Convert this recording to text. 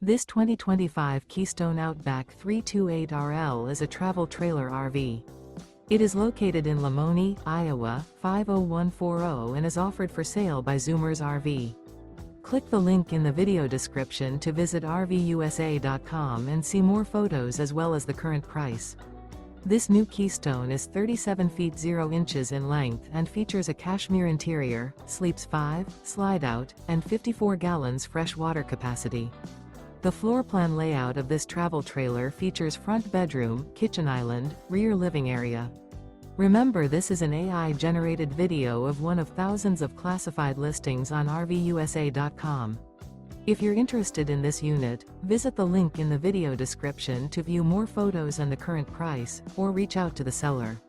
This 2025 Keystone Outback 328RL is a travel trailer RV. It is located in Lamoni, Iowa, 50140 and is offered for sale by Zoomers RV. Click the link in the video description to visit RVUSA.com and see more photos as well as the current price. This new Keystone is 37 feet 0 inches in length and features a cashmere interior, sleeps 5, slide-out, and 54 gallons fresh water capacity. The floor plan layout of this travel trailer features front bedroom, kitchen island, rear living area. Remember, this is an AI-generated video of one of thousands of classified listings on RVUSA.com. If you're interested in this unit, visit the link in the video description to view more photos and the current price, or reach out to the seller.